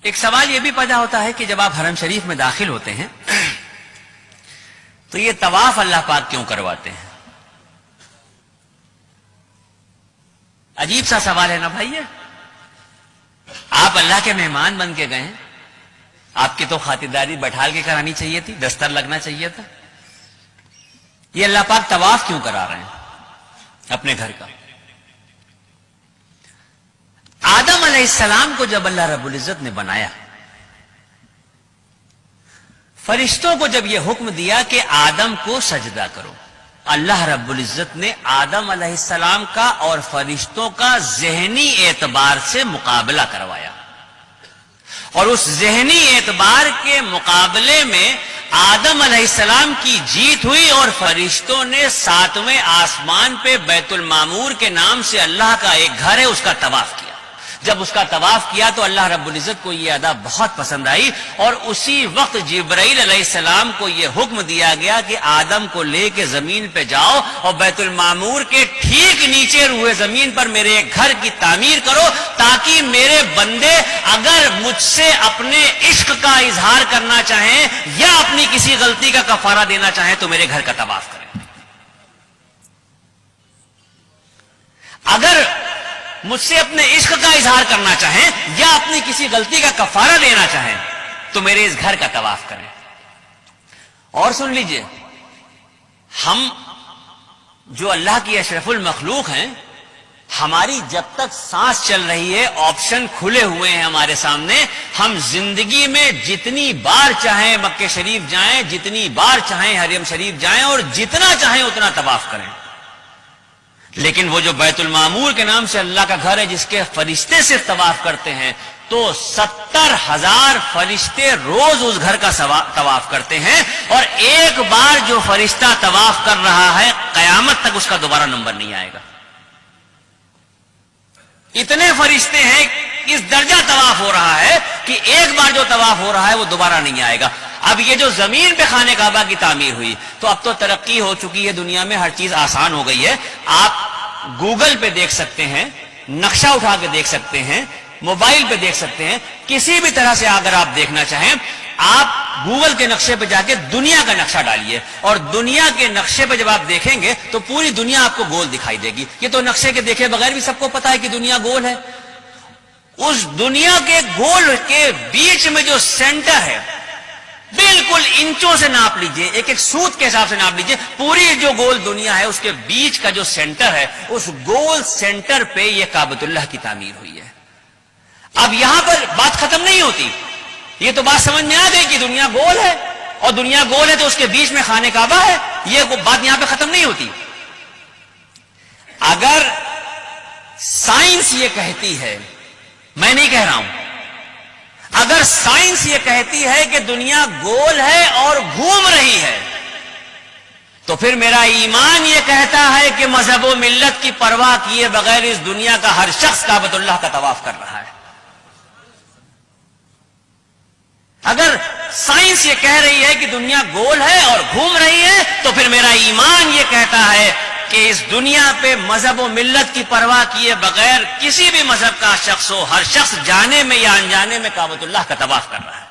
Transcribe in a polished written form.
ایک سوال یہ بھی پیدا ہوتا ہے کہ جب آپ حرم شریف میں داخل ہوتے ہیں تو یہ طواف اللہ پاک کیوں کرواتے ہیں؟ عجیب سا سوال ہے نا بھائی یہ۔ آپ اللہ کے مہمان بن کے گئے ہیں، آپ کی تو خاطرداری بٹھال کے کرانی چاہیے تھی، دستر لگنا چاہیے تھا۔ یہ اللہ پاک طواف کیوں کرا رہے ہیں اپنے گھر کا؟ آدم علیہ السلام کو جب اللہ رب العزت نے بنایا، فرشتوں کو جب یہ حکم دیا کہ آدم کو سجدہ کرو، اللہ رب العزت نے آدم علیہ السلام کا اور فرشتوں کا ذہنی اعتبار سے مقابلہ کروایا، اور اس ذہنی اعتبار کے مقابلے میں آدم علیہ السلام کی جیت ہوئی، اور فرشتوں نے 7ویں آسمان پہ بیت المعمور کے نام سے اللہ کا ایک گھر ہے اس کا طواف کیا۔ جب اس کا طواف کیا تو اللہ رب العزت کو یہ ادا بہت پسند آئی، اور اسی وقت جبرائیل علیہ السلام کو یہ حکم دیا گیا کہ آدم کو لے کے زمین پہ جاؤ اور بیت المعمور کے ٹھیک نیچے روئے زمین پر میرے ایک گھر کی تعمیر کرو، تاکہ میرے بندے اگر مجھ سے اپنے عشق کا اظہار کرنا چاہیں یا اپنی کسی غلطی کا کفارہ دینا چاہیں تو میرے گھر کا طواف کریں۔ اگر مجھ سے اپنے عشق کا اظہار کرنا چاہیں یا اپنی کسی غلطی کا کفارہ دینا چاہیں تو میرے اس گھر کا طواف کریں۔ اور سن لیجئے، ہم جو اللہ کی اشرف المخلوق ہیں، ہماری جب تک سانس چل رہی ہے آپشن کھلے ہوئے ہیں ہمارے سامنے، ہم زندگی میں جتنی بار چاہیں مکہ شریف جائیں، جتنی بار چاہیں حرم شریف جائیں، اور جتنا چاہیں اتنا طواف کریں۔ لیکن وہ جو بیت المعمور کے نام سے اللہ کا گھر ہے جس کے فرشتے صرف طواف کرتے ہیں، تو 70,000 فرشتے روز اس گھر کا طواف کرتے ہیں، اور ایک بار جو فرشتہ طواف کر رہا ہے قیامت تک اس کا دوبارہ نمبر نہیں آئے گا۔ اتنے فرشتے ہیں، اس درجہ طواف ہو رہا ہے کہ ایک بار جو طواف ہو رہا ہے وہ دوبارہ نہیں آئے گا۔ اب یہ جو زمین پہ خانہ کعبہ کی تعمیر ہوئی، تو اب تو ترقی ہو چکی ہے دنیا میں، ہر چیز آسان ہو گئی ہے۔ آپ گوگل پہ دیکھ سکتے ہیں، نقشہ اٹھا کے دیکھ سکتے ہیں، موبائل پہ دیکھ سکتے ہیں، کسی بھی طرح سے اگر آپ دیکھنا چاہیں، آپ گوگل کے نقشے پہ جا کے دنیا کا نقشہ ڈالیے، اور دنیا کے نقشے پہ جب آپ دیکھیں گے تو پوری دنیا آپ کو گول دکھائی دے گی۔ یہ تو نقشے کے دیکھے بغیر بھی سب کو پتا ہے کہ دنیا گول ہے۔ اس دنیا کے گول کے بیچ میں جو سینٹر ہے، بالکل انچوں سے ناپ لیجئے، ایک ایک سوت کے حساب سے ناپ لیجئے، پوری جو گول دنیا ہے اس کے بیچ کا جو سینٹر ہے، اس گول سینٹر پہ یہ کعبۃ اللہ کی تعمیر ہوئی ہے۔ اب یہاں پر بات ختم نہیں ہوتی، یہ تو بات سمجھ میں آ گئی کہ دنیا گول ہے، اور دنیا گول ہے تو اس کے بیچ میں خانہ کعبہ ہے، یہ بات یہاں پہ ختم نہیں ہوتی۔ اگر سائنس یہ کہتی ہے، میں نہیں کہہ رہا ہوں، اگر سائنس یہ کہتی ہے کہ دنیا گول ہے اور گھوم رہی ہے، تو پھر میرا ایمان یہ کہتا ہے کہ مذہب و ملت کی پرواہ کیے بغیر اس دنیا کا ہر شخص کعبۃ اللہ کا طواف کر رہا ہے۔ اگر سائنس یہ کہہ رہی ہے کہ دنیا گول ہے اور گھوم رہی ہے، تو پھر میرا ایمان یہ کہتا ہے کہ اس دنیا پہ مذہب و ملت کی پرواہ کیے بغیر کسی بھی مذہب کا شخص ہو، ہر شخص جانے میں یا انجانے میں کعبۃ اللہ کا طواف کر رہا ہے۔